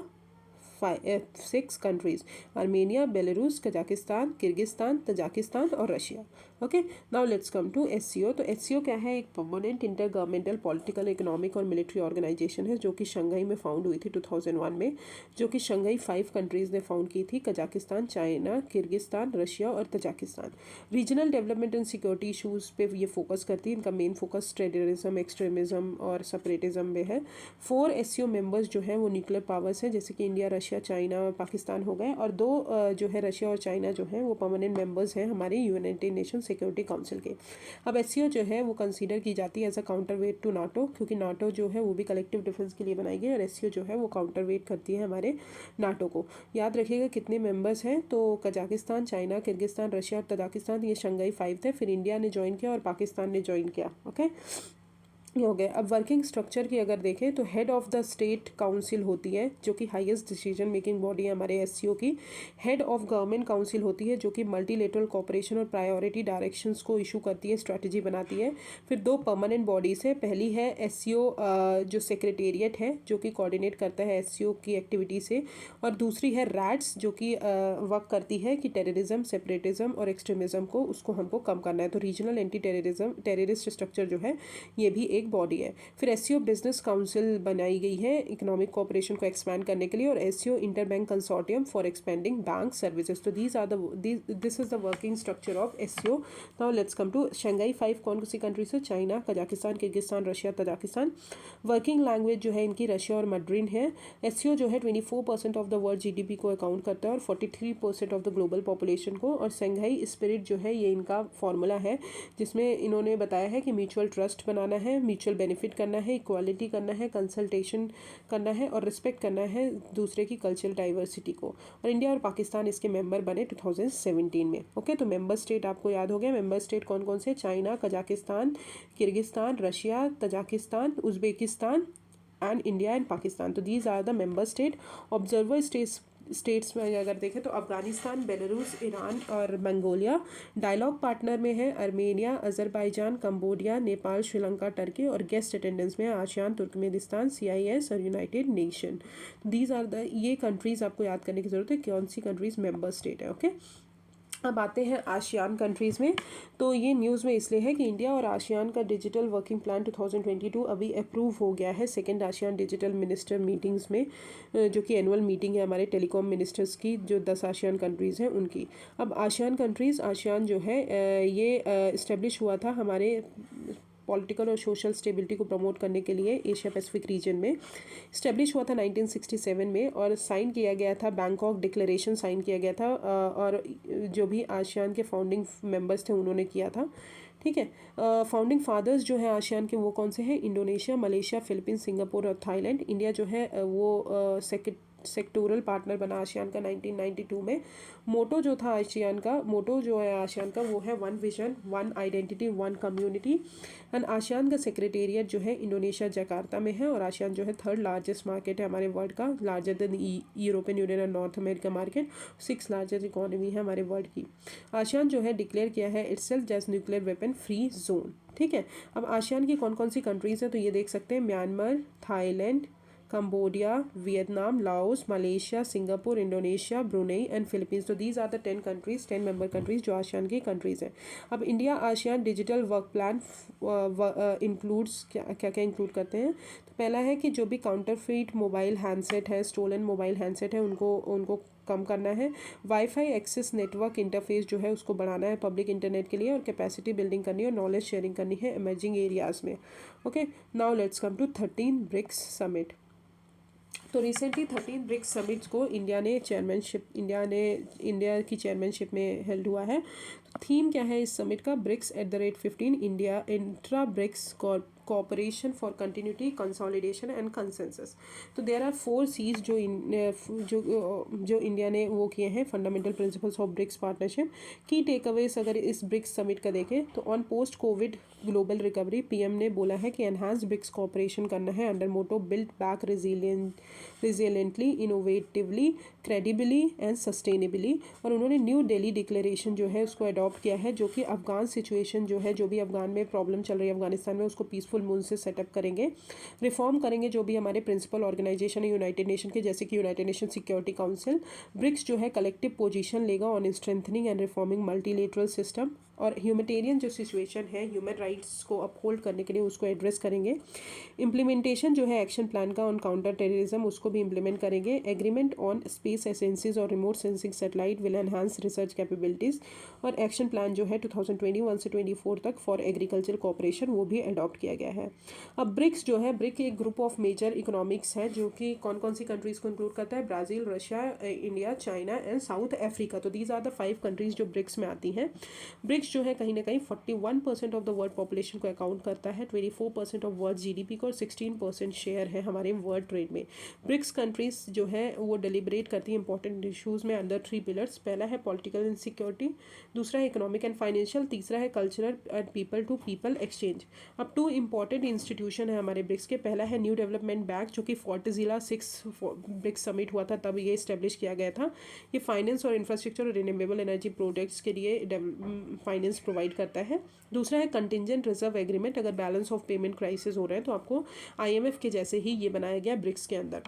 6 countries: Armenia, Belarus, Kazakhstan, Kyrgyzstan, Tajikistan और Russia. Okay, now let's come to SCO। तो SCO क्या है? एक permanent inter governmental political, economic और मिलिट्री ऑर्गेनाइजेशन है, जो कि शंघाई में फाउंड हुई थी 2001 में, जो कि शंघाई 5 कंट्रीज ने फाउंड की थी: कजाकिस्तान, चाइना, किर्गिस्तान, रशिया और Tajikistan. Regional development and security issues पे ये फोकस करती है। इनका मेन फोकस टेररिज्म, एक्सट्रीमिज्म और सेपरेटिज्म में है। 4 SCO मेंबर्स जो हैं वो न्यूक्लियर पावर्स हैं, जैसे कि इंडिया, रशिया, चाइना और पाकिस्तान हो गए, और 2 जो है रशिया और चाइना जो हैं वो परमानेंट मेंबर्स हैं हमारे यूनाइटेड नेशन सिक्योरिटी काउंसिल के। अब SCO जो है वो कंसीडर की जाती है as a counterweight to NATO, क्योंकि नाटो जो है वो भी कलेक्टिव डिफेंस के लिए बनाई गई, और SCO जो है वो काउंटर वेट करती है हमारे नाटो को। याद रखिएगा कितने मेंबर्स हैं, तो कजाकिस्तान, चाइना, किर्गिस्तान, रशिया और तजाकिस्तान, ये शंघाई 5 थे। फिर इंडिया ने ज्वाइन किया और पाकिस्तान ने ज्वाइन किया। ओके, ये हो गया। अब वर्किंग स्ट्रक्चर की अगर देखें तो head of the state council होती है, जो कि हाईएस्ट डिसीजन मेकिंग बॉडी है हमारे SCO की। हेड ऑफ गवर्नमेंट काउंसिल होती है, जो कि मल्टीलेटरल कोऑपरेशन और प्रायोरिटी डायरेक्शंस को इशू करती है, स्ट्रेटजी बनाती है। फिर 2 परमानेंट बॉडीज़ है। पहली है SCO जो सेक्रेटेरिएट है, जो कि कोऑर्डिनेट करता है SCO की एक्टिविटी से, और दूसरी है RADS, जो कि वर्क करती है कि टेररिज्म, सेपरेटिज्म और एक्सट्रीमिज्म को उसको हमको कम करना है। तो रीजनल एंटी टेररिस्ट स्ट्रक्चर जो है ये भी एक बॉडी है। फिर SCO बिजनेस काउंसिल बनाई गई है इकोनॉमिक कोऑपरेशन को एक्सपैंड करने के लिए, और SCO inter bank consortium for expanding bank services. तो this is the working structure of SCO। Now let's come to Shanghai 5 कौन सी कंट्री से? China, Kazakhstan, Kyrgyzstan, Russia, Tajikistan. Working language जो है इनकी रशिया और मैड्रिन है। SCO जो है 24% ऑफ द वर्ल्ड GDP को अकाउंट करता है, और 43% ऑफ द ग्लोबल पॉपुलेशन को। और शंघाई स्पिरिट जो है ये इनका फॉर्मूला है, जिसमें इन्होंने बताया है कि म्यूचुअल ट्रस्ट बनाना है, म्यूचुअल बेनिफिट करना है, इक्वालिटी करना है, कंसल्टेशन करना है और रिस्पेक्ट करना है दूसरे की कल्चरल डाइवर्सिटी को। और इंडिया और पाकिस्तान इसके मेंबर बने 2017 में। ओके, तो मेंबर स्टेट आपको याद हो गया। मेंबर स्टेट कौन कौन से? China, Kazakhstan, Kyrgyzstan, Russia, Tajikistan, Uzbekistan and India and Pakistan. तो these are the member state. Observer states में अगर देखें तो अफगानिस्तान, बेलारूस, ईरान और मंगोलिया। डायलॉग पार्टनर में है Armenia, Azerbaijan, Cambodia, Nepal, Sri Lanka, Turkey, और गेस्ट अटेंडेंस में आसियान, तुर्कमेनिस्तान, CIS और United Nation. These are the ये कंट्रीज़ आपको याद करने की ज़रूरत है कौन सी कंट्रीज़ मेंबर स्टेट है। ओके, अब आते हैं आसियान कंट्रीज़ में। तो ये न्यूज़ में इसलिए है कि इंडिया और आसियान का डिजिटल वर्किंग प्लान 2022 अभी अप्रूव हो गया है second ASEAN digital minister meetings में, जो कि एनुअल मीटिंग है हमारे टेलीकॉम मिनिस्टर्स की, जो 10 आसियान कंट्रीज़ हैं उनकी। अब आसियान जो है ये इस्टेब्लिश हुआ था हमारे पॉलिटिकल और सोशल स्टेबिलिटी को प्रमोट करने के लिए एशिया पैसिफिक रीजन में। इस्टेब्लिश हुआ था 1967 में, और साइन किया गया था, बैंकॉक डिक्लेरेशन साइन किया गया था, और जो भी आसियान के फाउंडिंग मेंबर्स थे उन्होंने किया था। ठीक है, फाउंडिंग फादर्स जो है आसियान के वो कौन से हैं? इंडोनेशिया, मलेशिया, फिलीपींस, सिंगापुर और थाईलैंड। इंडिया जो है वो सेक्टोरल पार्टनर बना आसियान का 1992 में। मोटो जो था आसियान का, मोटो जो है आसियान का वो है 1 vision 1 identity 1 community. And ASEAN का सेक्रेटेरिएट जो है इंडोनेशिया जकार्ता में है, और आसियान जो है 3rd लार्जेस्ट मार्केट है हमारे वर्ल्ड का, लार्जर देन यूरोपियन यूनियन और north America market. 6th largest economy है हमारे वर्ल्ड की। आसियान जो है डिक्लेयर किया है itself as nuclear weapon free zone. ठीक है, अब आसियान की कौन कौन सी कंट्रीज़ हैं तो ये देख सकते हैं: Myanmar, Thailand, Cambodia, Vietnam, Laos, Malaysia, Singapore, Indonesia, Brunei and Philippines. तो these are the 10 countries, 10 member countries जो आसियान की कंट्रीज़ हैं। अब India ASEAN digital work plan includes क्या क्या इंक्लूड करते हैं? तो पहला है कि जो भी काउंटरफीट मोबाइल हैंडसेट है, स्टोलन मोबाइल हैंडसेट है, उनको कम करना है। वाईफाई एक्सेस नेटवर्क इंटरफेस जो है उसको बढ़ाना है पब्लिक इंटरनेट के लिए, और कैपेसिटी बिल्डिंग करनी है और नॉलेज शेयरिंग करनी है इमर्जिंग एरियाज़ में। Okay, now let's come to 13 BRICS summit. तो रिसेंटली 13 ब्रिक्स समिट्स को इंडिया की चेयरमैनशिप में हेल्ड हुआ है। तो थीम क्या है इस समिट का? BRICS @15 India intra BRICS cooperation for continuity, consolidation and consensus। तो देयर आर 4 C's जो इंडिया ने वो किए हैं, fundamental principles of BRICS partnership. Key takeaways अगर इस ब्रिक्स समिट का देखें तो on post COVID global recovery PM ने बोला है कि एनहांस ब्रिक्स कॉपरेशन करना है under motto build back resiliently, innovatively, credibly and sustainably. और उन्होंने न्यू दिल्ली डिक्लेरेशन जो है उसको अडॉप्ट किया है, जो कि अफगान सिचुएशन जो है, जो भी अफगान में प्रॉब्लम चल रही है अफगानिस्तान में, उसको पीसफुल मून से सेटअप करेंगे, रिफॉर्म करेंगे जो भी हमारे प्रिंसिपल ऑर्गेनाइजेशन है यूनाइटेड नेशन के, जैसे कि United Nation Security Council. BRICS जो है कलेक्टिव पोजीशन लेगा on strengthening and reforming multilateral system, और ह्यूमैनिटेरियन जो सिचुएशन है, ह्यूमन राइट्स को अपहोल्ड करने के लिए उसको एड्रेस करेंगे। इम्प्लीमेंटेशन जो है एक्शन प्लान का ऑन काउंटर टेररिज्म, उसको भी इम्प्लीमेंट करेंगे। एग्रीमेंट ऑन स्पेस एजेंसीज और remote sensing satellite will enhance research capabilities. और एक्शन प्लान जो है 2021 से 24 तक फॉर एग्रीकल्चर कोऑपरेशन, वो भी अडॉप्ट किया गया है। अब ब्रिक्स जो है, ब्रिक एक ग्रुप ऑफ मेजर इकोनॉमिक्स है जो कि कौन कौन सी कंट्रीज़ को इंक्लूड करता है? Brazil, Russia, India, China and south Africa. तो दीज आर द 5 कंट्रीज़ जो ब्रिक्स में आती हैं। ब्रिक्स जो है कहीं ना कहीं 41% ऑफ द वर्ल्ड पॉपुलेशन को अकाउंट करता है, 24% ऑफ वर्ल्ड जीडीपी को, और 16% शेयर है हमारे वर्ल्ड ट्रेड में। ब्रिक्स कंट्रीज जो है वो डेलिब्रेट करती है इंपॉर्टेंट इशूज़ में अंडर 3 पिलर्स। पहला है पॉलिटिकल एंड सिक्योरिटी, दूसरा है इकोनॉमिक एंड फाइनेंशियल, तीसरा है cultural and people to people exchange. अब 2 इंपॉर्टेंट इंस्टीट्यूशन है हमारे ब्रिक्स के। पहला है न्यू डेवलपमेंट बैंक, जो कि फोर्टजिला 6 ब्रिक्स समिट हुआ था तब ये इस्टेब्लिश किया गया था। ये फाइनेंस और इंफ्रास्ट्रक्चर और रिन्यूएबल एनर्जी प्रोजेक्ट्स के लिए फाइनेंस प्रोवाइड करता है। दूसरा है कंटिजेंट रिजर्व एग्रीमेंट, अगर बैलेंस ऑफ पेमेंट क्राइसिस हो रहे हैं तो आपको आईएमएफ के जैसे ही ये बनाया गया ब्रिक्स के अंदर।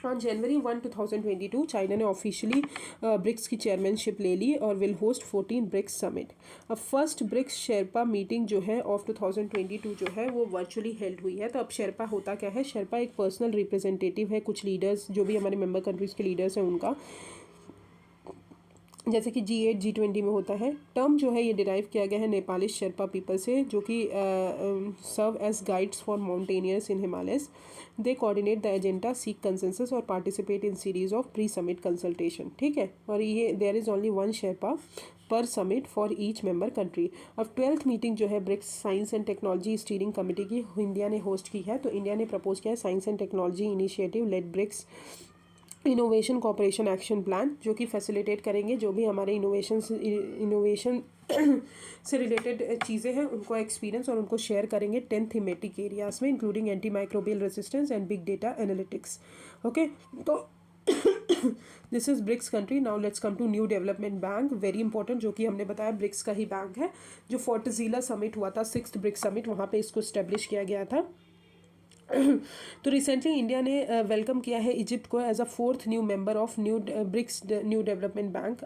ऑन जनवरी 1, 2022 चाइना ने ऑफिशियली ब्रिक्स की चेयरमैनशिप ले ली और विल होस्ट 14 ब्रिक्स समिट। अब फर्स्ट ब्रिक्स शेरपा मीटिंग जो है ऑफ 2022 जो है वो वर्चुअली हेल्ड हुई है। तो अब शेरपा होता क्या है? शेरपा एक पर्सनल रिप्रेजेंटेटिव है कुछ लीडर्स जो भी हमारे मेंबर कंट्रीज़ के लीडर्स हैं उनका, जैसे कि G8 G20 में होता है। टर्म जो है ये डिराइव किया गया है नेपाली शेरपा पीपल से, जो कि serve as guides for mountaineers in Himalayas. They coordinate the agenda, seek consensus और participate in series of pre summit consultation. ठीक है, और ये there is only 1 sherpa per summit for each member country. अब 12th मीटिंग जो है BRICS science and technology steering committee की इंडिया ने होस्ट की है। तो इंडिया ने प्रपोज किया है science and technology initiative led BRICS innovation cooperation action plan, जो कि फैसिलिटेट करेंगे जो भी हमारे इनोवेशन से रिलेटेड चीज़ें हैं उनको एक्सपीरियंस और उनको शेयर करेंगे 10 थीमेटिक एरियाज में, including anti microbial resistance and big data analytics. Okay, तो this is BRICS country. Now let's come to new development bank, very important, जो कि हमने बताया ब्रिक्स का ही बैंक है। जो फोर्टजिला समिट हुआ था 6th ब्रिक्स समिट, वहाँ पे इसको स्टेब्लिश किया गया था। तो रिसेंटली इंडिया ने वेलकम किया है इजिप्ट को as a 4th new member of BRICS New development Bank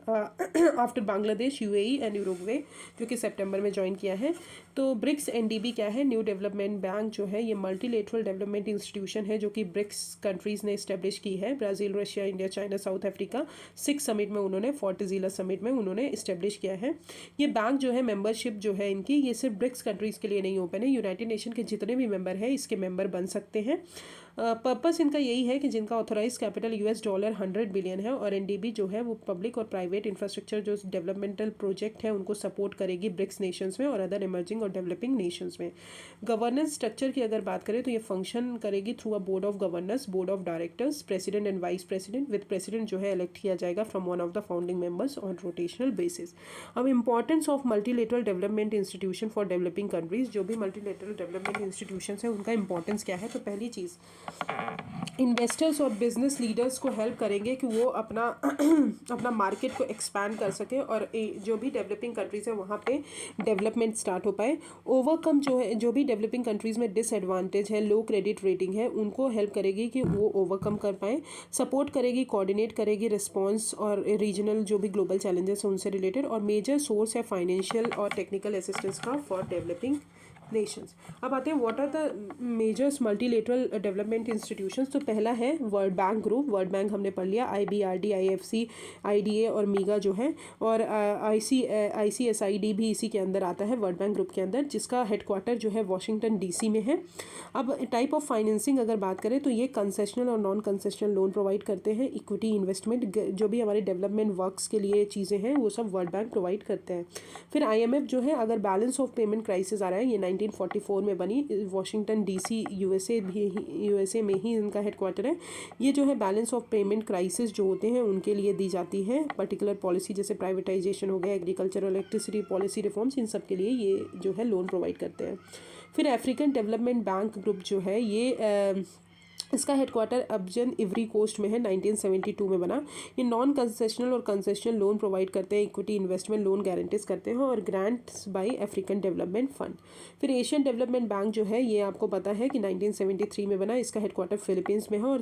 after Bangladesh, UAE and Uruguay, जो कि सितंबर में ज्वाइन किया है। तो ब्रिक्स एनडीबी क्या है? न्यू डेवलपमेंट बैंक जो है ये मल्टीलेटरल डेवलपमेंट इंस्टीट्यूशन है जो कि ब्रिक्स कंट्रीज़ ने इस्टेब्लिश की है। Brazil, Russia, India, China, south Africa 6 summit में उन्होंने, फोर्टजिला समिट में उन्होंने इस्टेब्लिश किया है। ये बैंक जो है मेंबरशिप जो है इनकी, ये सिर्फ ब्रिक्स कंट्रीज़ के लिए नहीं ओपन है, यूनाइटेड नेशन के जितने भी मेंबर हैं इसके मेंबर बन सकते हैं। पर्पस इनका यही है कि जिनका ऑथोराइज कैपिटल $100 बिलियन है, और एनडीबी जो है वो पब्लिक और प्राइवेट इंफ्रास्ट्रक्चर जो डेवलपमेंटल प्रोजेक्ट है उनको सपोर्ट करेगी ब्रिक्स नेशंस में और अदर इमर्जिंग और डेवलपिंग नेशंस में। गवर्नेंस स्ट्रक्चर की अगर बात करें तो ये फंक्शन करेगी through a board of governors, board of directors, president and vice president, with president जो है इलेक्ट किया जाएगा from one of the founding members on rotational basis. अब importance of multilateral development institution for developing countries, जो भी मल्टीलेटरल डेवलपमेंट इंस्टीट्यूशन है उनका इंपॉर्टेंस क्या है? तो पहली चीज़, इन्वेस्टर्स और बिजनेस लीडर्स को हेल्प करेंगे कि वो अपना अपना मार्केट को एक्सपैंड कर सके और जो भी डेवलपिंग कंट्रीज़ है वहाँ पे डेवलपमेंट स्टार्ट हो पाए। ओवरकम जो है, जो भी डेवलपिंग कंट्रीज़ में डिसएडवांटेज है, लो क्रेडिट रेटिंग है, उनको हेल्प करेगी कि वो ओवरकम कर पाएँ। सपोर्ट करेगी, कोऑर्डिनेट करेगी रिस्पॉन्स और रीजनल जो भी ग्लोबल चैलेंजेस हैं उनसे रिलेटेड, और मेजर सोर्स है फाइनेंशियल और टेक्निकल असिस्टेंस का फॉर डेवलपिंग नेशंस। अब आते हैं what are the majors multilateral development institutions. तो पहला है World Bank group. World Bank हमने पढ़ लिया, IBRD, IFC, IDA और मीगा जो है, और ICSID भी इसी के अंदर आता है, वर्ल्ड बैंक ग्रुप के अंदर, जिसका हेडक्वार्टर जो है वॉशिंगटन DC में है। अब टाइप ऑफ फाइनेंसिंग अगर बात करें तो ये कंसेशनल और नॉन कंसेशनल लोन प्रोवाइड करते हैं। इक्विटी इन्वेस्टमेंट, जो भी हमारे डेवलपमेंट वर्क्स के लिए चीज़ें हैं वो सब वर्ल्ड बैंक प्रोवाइड करते हैं। फिर IMF जो है, अगर बैलेंस ऑफ पेमेंट क्राइसिस आ रहा है, ये 1944 में बनी, वॉशिंगटन DC USA में ही इनका हेडक्वार्टर है। ये जो है बैलेंस ऑफ पेमेंट क्राइसिस जो होते हैं उनके लिए दी जाती है पर्टिकुलर पॉलिसी, जैसे प्राइवेटाइजेशन हो गया, एग्रीकल्चर और इलेक्ट्रिसिटी पॉलिसी रिफॉर्म्स, इन सब के लिए ये जो है लोन प्रोवाइड करते हैं। फिर अफ्रीकन डेवलपमेंट बैंक ग्रुप जो है, ये इसका हेडक्वार्टर अबजन इवरी कोस्ट में है, 1972 में बना। ये नॉन कंसेशनल और कंसेशनल लोन प्रोवाइड करते हैं, इक्विटी इन्वेस्टमेंट लोन गारंटीज करते हैं, और grants by African Development Fund. फिर एशियन डेवलपमेंट बैंक जो है, ये आपको पता है कि 1973 में बना। इसका हेडक्वार्टर फिलीपींस में है,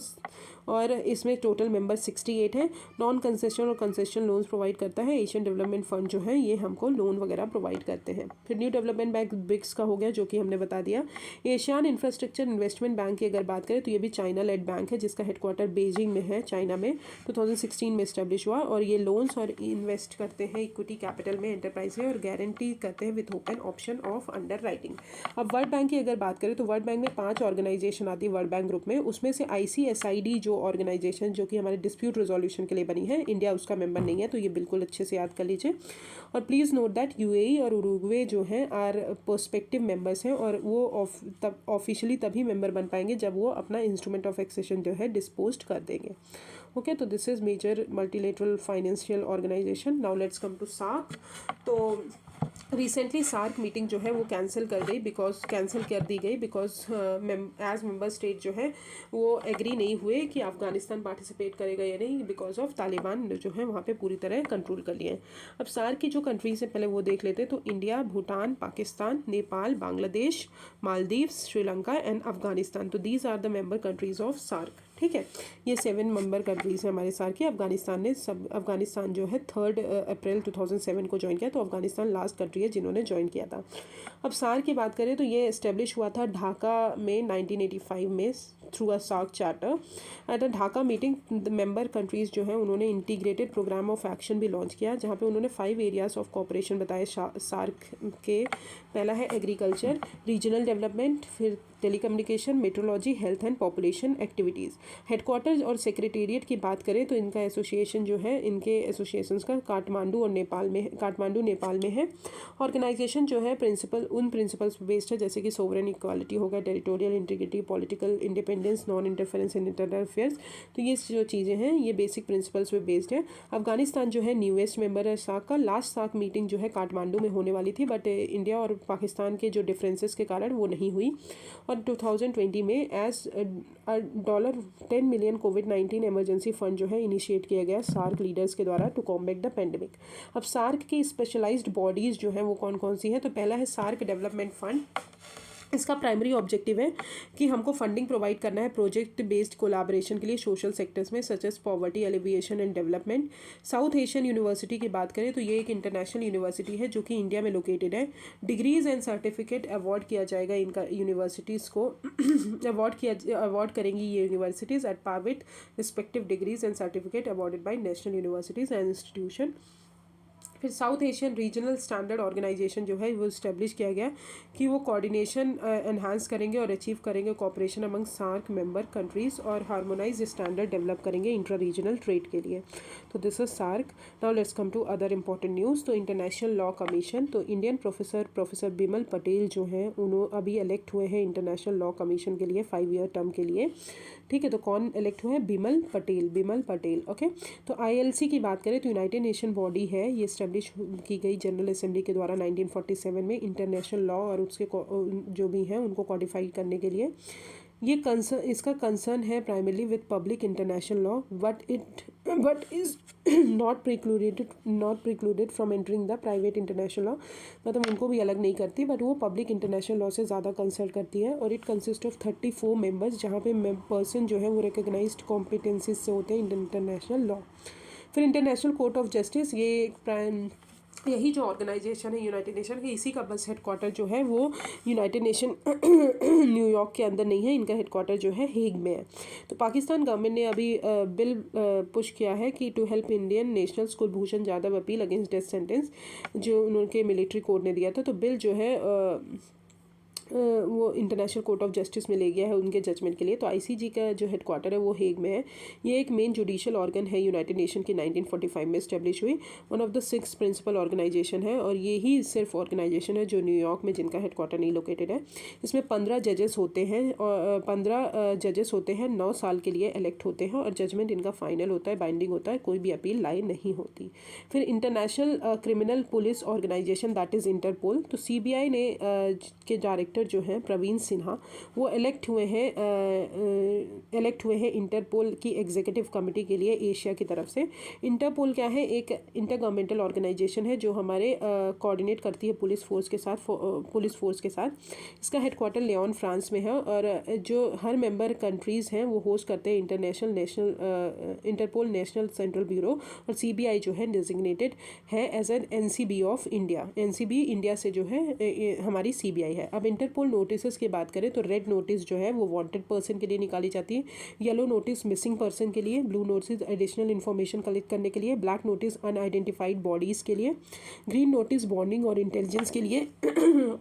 और इसमें टोटल मेंबर 68 है। नॉन कंसेशनल और कंसेशनल लोन्स प्रोवाइड करता है। एशियन डेवलपमेंट फंड जो है, ये हमको लोन वगैरह प्रोवाइड करते हैं। फिर न्यू डेवलपमेंट बैंक ब्रिक्स का हो गया, जो कि हमने बता दिया। एशियन इंफ्रास्ट्रक्चर इन्वेस्टमेंट बैंक की अगर बात करें तो ये भी चाइना लेड बैंक है, जिसका हेडक्वार्टर बीजिंग में है, चाइना में। 2016 में इस्टेब्लिश हुआ, और ये लोन्स और इन्वेस्ट करते हैं इक्विटी कैपिटल में एंटरप्राइज में, और गारंटी करते हैं with open option of under writing. अब वर्ल्ड बैंक की अगर बात करें तो वर्ल्ड बैंक में 5 ऑर्गेनाइजेशन आती है वर्ल्ड बैंक ग्रुप में। उसमें से ICSID जो ऑर्गेनाइजेशन, जो कि हमारे डिस्प्यूट रेजोल्यूशन के लिए बनी है, इंडिया उसका मेंबर नहीं है, तो ये बिल्कुल अच्छे से याद कर लीजिए। और प्लीज़ नोट दैट UAE और उरुग्वे जो हैं आर पर्सपेक्टिव मेंबर्स हैं, और वो ऑफिशियली तभी मेंबर बन पाएंगे जब वो अपना इंस्ट्रूमेंट ऑफ एक्सेशन जो है डिस्पोज कर देंगे। ओके, तो this is major multilateral financial organisation. Now let's come to SAARC. तो रिसेंटली सार्क मीटिंग जो है वो कैंसिल कर दी गई बिकॉज एज मेंबर स्टेट जो है वो एग्री नहीं हुए कि अफगानिस्तान पार्टिसिपेट करेगा या नहीं, बिकॉज ऑफ तालिबान जो है वहाँ पे पूरी तरह कंट्रोल कर लिए हैं। अब सार्क की जो कंट्रीज है पहले वो देख लेते हैं। तो इंडिया, भूटान, पाकिस्तान, नेपाल, बांग्लादेश, मालदीव्स, श्रीलंका एंड अफगानिस्तान। तो these are the member countries of SAARC. ठीक है, ये 7 मेंबर कंट्रीज हैं हमारे सार्क की। अफगानिस्तान जो है 3 अप्रैल 2007 को ज्वाइन किया, तो अफगानिस्तान लास्ट कंट्री है जिन्होंने ज्वाइन किया था। अब सार्क की बात करें तो ये इस्टेब्लिश हुआ था ढाका में 1985 में through a SAARC charter. At a Dhaka meeting member countries जो हैं उन्होंने इंटीग्रेटेड प्रोग्राम ऑफ एक्शन भी लॉन्च किया, जहाँ पे उन्होंने 5 एरियाज ऑफ कोऑपरेशन बताए सार्क के। पहला है एग्रीकल्चर, रीजनल डेवलपमेंट, फिर telecommunication, metrology, health and population activities. Headquarters और सेक्रेटेरिएट की बात करें तो इनका एसोसिएशन जो है, इनके एसोसिएशंस का काठमांडू नेपाल में है। ऑर्गेनाइजेशन जो है उन प्रिंसिपल्स बेस्ड है, जैसे कि सोवरेन इक्वालिटी हो गया, territorial integrity, political independence, non interference in internal affairs. तो ये जो चीज़ें हैं ये बेसिक प्रिंसिपल्स पे बेस्ड है। अफगानिस्तान जो है न्यूएस्ट मेंबर है सार्क का। लास्ट सार्क मीटिंग जो है काठमांडू में होने वाली थी, बट इंडिया और पाकिस्तान के जो डिफरेंसेस के कारण वो नहीं हुई। और 2020 में एज $10 मिलियन कोविड-19 इमरजेंसी फंड जो है इनिशिएट किया गया सार्क लीडर्स के द्वारा टू कॉम्बैट द पेंडेमिक। अब सार्क की स्पेशलाइज्ड बॉडीज़ जो हैं वो कौन कौन सी हैं। तो पहला है सार्क डेवलपमेंट फंड। इसका प्राइमरी ऑब्जेक्टिव है कि हमको फंडिंग प्रोवाइड करना है प्रोजेक्ट बेस्ड कोलैबोरेशन के लिए सोशल सेक्टर्स में, such as poverty alleviation and development. South Asian University की बात करें तो ये एक इंटरनेशनल यूनिवर्सिटी है जो कि इंडिया में लोकेटेड है। डिग्रीज एंड सर्टिफिकेट अवार्ड किया जाएगा इनका यूनिवर्सिटीज़ को अवार्ड करेंगी ये universities at par with respective degrees and certificate awarded by national universities and institution. फिर South Asian regional standard organisation जो है वो इस्टेब्लिश किया गया कि वो कोऑर्डिनेशन एनहांस करेंगे और अचीव करेंगे cooperation among SAARC member countries, और हार्मोनाइज स्टैंडर्ड डेवलप करेंगे इंट्रा रीजनल ट्रेड के लिए। तो this is SAARC. Now let's come to other important news. तो इंटरनेशनल लॉ कमीशन, तो इंडियन प्रोफेसर बिमल पटेल जो हैं उन्होंने अभी इलेक्ट हुए हैं इंटरनेशनल लॉ कमीशन के लिए 5 ईयर टर्म के लिए। ठीक है, तो कौन इलेक्ट हुए हैं? बिमल पटेल। ओके, तो ILC की बात करें तो यूनाइटेड नेशन बॉडी है, ये इस्टेब्लिश की गई जनरल असेंबली के द्वारा 1947 में इंटरनेशनल लॉ और उसके जो भी हैं उनको कॉडिफाई करने के लिए। ये इसका कंसर्न है primarily with public international law, but is not precluded from entering the private international law. मतलब उनको भी अलग नहीं करती, बट वो पब्लिक इंटरनेशनल लॉ से ज़्यादा कंसल्ट करती है। और इट कंसिस्ट ऑफ 34 मेंबर्स, जहाँ पे पर्सन जो है वो रिकग्नाइज्ड कॉम्पिटेंसीज से होते हैं इंटरनेशनल लॉ। फिर इंटरनेशनल कोर्ट ऑफ जस्टिस, ये एक यही जो ऑर्गेनाइजेशन है यूनाइटेड नेशन की, इसी का बस हेडक्वार्टर जो है वो यूनाइटेड नेशन न्यूयॉर्क के अंदर नहीं है, इनका हेडक्वार्टर जो है हेग में है। तो पाकिस्तान गवर्नमेंट ने अभी बिल पुश किया है कि to help Indian national Kulbhushan Jadhav appeal against death sentence जो उनके मिलिट्री कोर्ट ने दिया था। तो बिल जो है वो इंटरनेशनल कोर्ट ऑफ जस्टिस में ले गया है उनके जजमेंट के लिए। तो आईसीजे का जो हेडक्वार्टर है वो हेग में है। ये एक मेन जुडिशियल ऑर्गन है यूनाइटेड नेशन की, 1945 में इस्टेब्लिश हुई, one of the 6 principal organisation है, और ये ही सिर्फ ऑर्गेनाइजेशन है जो न्यूयॉर्क में जिनका हेडक्वार्टर नहीं लोकेटेड है। इसमें 15 जजेस होते हैं और 15 जजेस होते हैं, 9 साल के लिए इलेक्ट होते हैं, और जजमेंट इनका फाइनल होता है, बाइंडिंग होता है, कोई भी अपील लाई नहीं होती। फिर International Criminal Police Organisation that is Interpol. तो सीबीआई ने के डायरेक्टर जो हैं प्रवीण सिन्हा, वो इलेक्ट हुए हैं इंटरपोल की एग्जीक्यूटिव कमेटी के लिए एशिया की तरफ से। इंटरपोल क्या है? एक इंटर गवर्नमेंटल ऑर्गेनाइजेशन है जो हमारे कोऑर्डिनेट करती है पुलिस फोर्स के साथ। इसका हेडक्वार्टर लियोन फ्रांस में है, और जो हर मेंबर कंट्रीज़ हैं वो होस्ट करते हैं इंटरपोल नेशनल सेंट्रल ब्यूरो, और सीबीआई जो है डेजिग्नेटेड है as an NCB of India. NCB India से जो है हमारी सीबीआई है। अब इंटरपोल नोटिस की बात करें तो रेड नोटिस जो है वो वांटेड पर्सन के लिए निकाली जाती है, येलो नोटिस मिसिंग पर्सन के लिए, blue notice additional information collect करने के लिए, ब्लैक नोटिस अनआइडेंटिफाइड बॉडीज़ के लिए, ग्रीन नोटिस बॉन्डिंग और इंटेलिजेंस के लिए,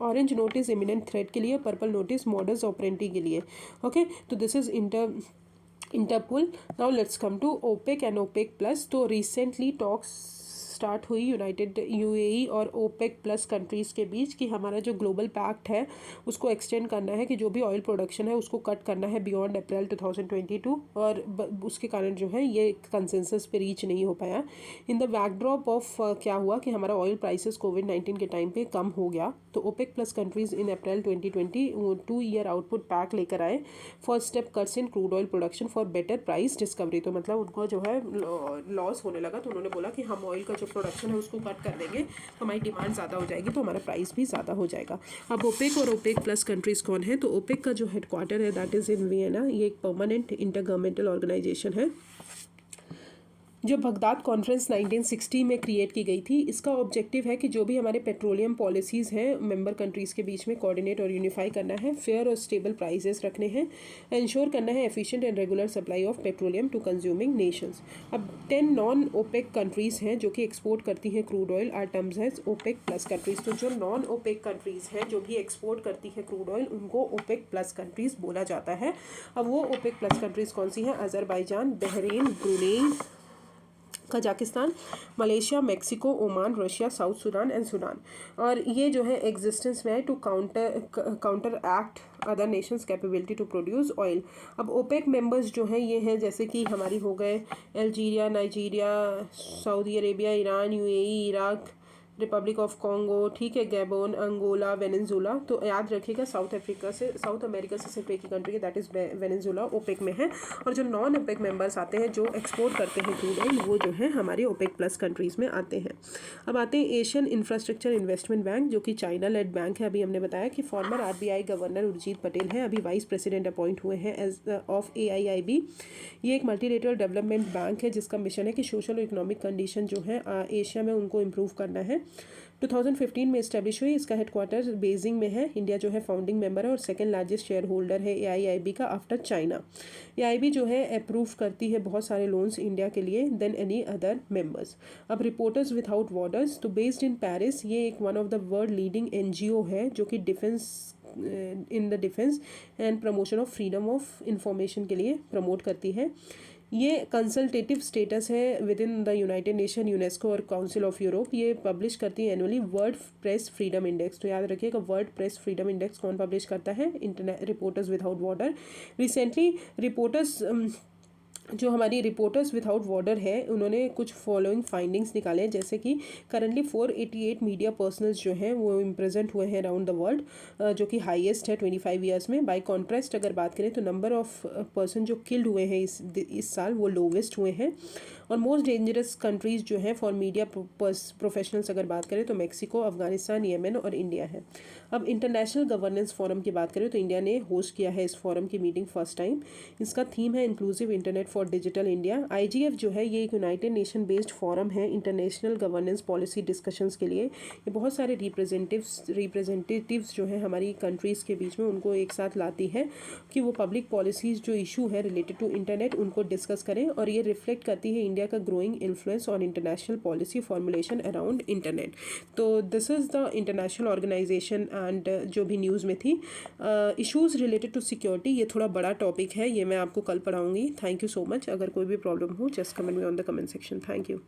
ऑरेंज नोटिस इमिनेंट थ्रेट के लिए, पर्पल नोटिस मॉडस ऑपरेंटी के लिए। ओके, तो this is Interpol. Now let's come to OPEC and OPEC plus. तो रिसेंटली टॉक्स स्टार्ट हुई यूनाइटेड यूएई और ओपेक प्लस कंट्रीज़ के बीच कि हमारा जो ग्लोबल पैक्ट है उसको एक्सटेंड करना है, कि जो भी ऑयल प्रोडक्शन है उसको कट करना है बियॉन्ड अप्रैल 2022, और उसके कारण जो है ये कंसेंसस पे रीच नहीं हो पाया। इन द बैकड्रॉप ऑफ क्या हुआ कि हमारा ऑयल प्राइसेस कोविड-19 के टाइम पे कम हो गया, तो OPEC plus countries in April 2020 2 year output pact लेकर आए। First step cuts in crude oil production for better price discovery. तो मतलब उनको जो है लॉस होने लगा, तो उन्होंने बोला कि हम ऑयल का जो प्रोडक्शन है उसको कट कर देंगे तो हमारी डिमांड ज़्यादा हो जाएगी, तो हमारा प्राइस भी ज़्यादा हो जाएगा। अब ओपेक और ओपेक प्लस कंट्रीज़ कौन है? तो ओपेक का जो हेडक्वार्टर है दैट इज़ इन वियना। ये एक परमानेंट इंटर गवर्नमेंटल ऑर्गेनाइजेशन है जो बगदाद कॉन्फ्रेंस 1960 में क्रिएट की गई थी। इसका ऑब्जेक्टिव है कि जो भी हमारे पेट्रोलियम पॉलिसीज़ हैं मेंबर कंट्रीज़ के बीच में कोऑर्डिनेट और यूनिफाई करना है, फेयर और स्टेबल प्राइसेस रखने हैं, इंश्योर करना है efficient and regular supply of petroleum to consuming nations. अब 10 नॉन ओपेक कंट्रीज़ हैं जो कि एक्सपोर्ट करती हैं crude oil, are terms as OPEC plus countries. तो जो नॉन ओपेक कंट्रीज़ हैं जो भी एक्सपोर्ट करती हैं क्रूड ऑयल, उनको ओपेक प्लस कंट्रीज़ बोला जाता है। अब वो ओपेक प्लस कंट्रीज़ कौन सी हैं? Azerbaijan, Bahrain, Brunei, Kazakhstan, Malaysia, Mexico, Oman, Russia, South Sudan and Sudan. और ये जो है एग्जिस्टेंस में है to counteract other nations capability to produce oil. अब ओपेक मेंबर्स जो हैं ये हैं जैसे कि हमारी हो गए Algeria, Nigeria, Saudi Arabia, Iran, UAE, Iraq, Republic of Congo, ठीक है, गैबोन, अंगोला, वेनेजुला। तो याद रखिएगा साउथ अमेरिका से सिर्फ एक ही कंट्री है दैट इज़ वेनेजुला ओपेक में है। और जो नॉन ओपेक मेंबर्स आते हैं जो एक्सपोर्ट करते हैं क्रूड ऑयल, वो जो है हमारे ओपेक प्लस कंट्रीज़ में आते हैं। अब आते हैं एशियन इंफ्रास्ट्रक्चर इन्वेस्टमेंट बैंक, जो कि चाइना लेड बैंक है। अभी हमने बताया कि farmer RBI governor Urjit Patel हैं, अभी वाइस प्रेसिडेंट अपॉइंट हुए हैं एज ऑफ AIIB। ये एक मल्टीलेटरल डेवलपमेंट बैंक है जिसका मिशन है कि सोशल और इकोनॉमिक कंडीशन जो है एशिया में उनको इम्प्रूव करना है। 2015 में इस्टेब्लिश हुई, इसका हेडक्वार्टर बेजिंग में है। इंडिया जो है फाउंडिंग मेंबर है और सेकंड लार्जेस्ट शेयर होल्डर है AIIB का आफ्टर चाइना। AIIB जो है अप्रूव करती है बहुत सारे लोन्स इंडिया के लिए देन एनी अदर मेंबर्स। अब रिपोर्टर्स विदाउट बॉर्डर्स, तो बेस्ड इन पेरिस, ये एक one of the world leading NGO है जो कि in the defence and promotion of freedom of information के लिए प्रमोट करती है। ये कंसल्टेटिव स्टेटस है with in the United nation, UNESCO और काउंसिल ऑफ यूरोप। ये पब्लिश करती है annually world press freedom index. तो याद रखिएगा वर्ल्ड प्रेस फ्रीडम इंडेक्स कौन पब्लिश करता है? Reporters without border. Recently reporters जो हमारी रिपोर्टर्स विदाउट बॉर्डर है उन्होंने कुछ फॉलोइंग फाइंडिंग्स निकाले हैं, जैसे कि करंटली 488 मीडिया पर्सनल्स जो हैं वो इम्प्रेजेंट हुए हैं अराउंड द वर्ल्ड, जो कि हाईएस्ट है 25 ईयर्स में। बाय कॉन्ट्रास्ट अगर बात करें तो नंबर ऑफ पर्सन जो किल्ड हुए हैं इस साल वो लोवेस्ट हुए हैं। और मोस्ट डेंजरस कंट्रीज़ जो हैं फॉर मीडिया प्रोफेशनल्स अगर बात करें तो मेक्सिको, अफगानिस्तान, येमेन और इंडिया है। अब इंटरनेशनल गवर्नेंस फोरम की बात करें तो इंडिया ने होस्ट किया है इस फोरम की मीटिंग फर्स्ट टाइम। इसका थीम है inclusive internet for digital India. IGF जो है ये एक यूनाइटेड नेशन बेस्ड फोरम है इंटरनेशनल गवर्नेंस पॉलिसी डिस्कशंस के लिए। ये बहुत सारे रिप्रेजेंटेटिव्स जो है हमारी कंट्रीज़ के बीच में उनको एक साथ लाती है कि वो पब्लिक पॉलिसीज़ जो इशू है रिलेटेड टू इंटरनेट उनको डिस्कस करें, और ये रिफ्लेक्ट करती है इंडिया का growing influence on international policy formulation around internet. तो this is the international organisation and जो भी न्यूज़ में थी। इश्यूज़ रिलेटेड टू सिक्योरिटी, ये थोड़ा बड़ा टॉपिक है, ये मैं आपको कल पढ़ाऊँगी। Thank you so much. अगर कोई भी प्रॉब्लम हो just comment me on the comment section. Thank you.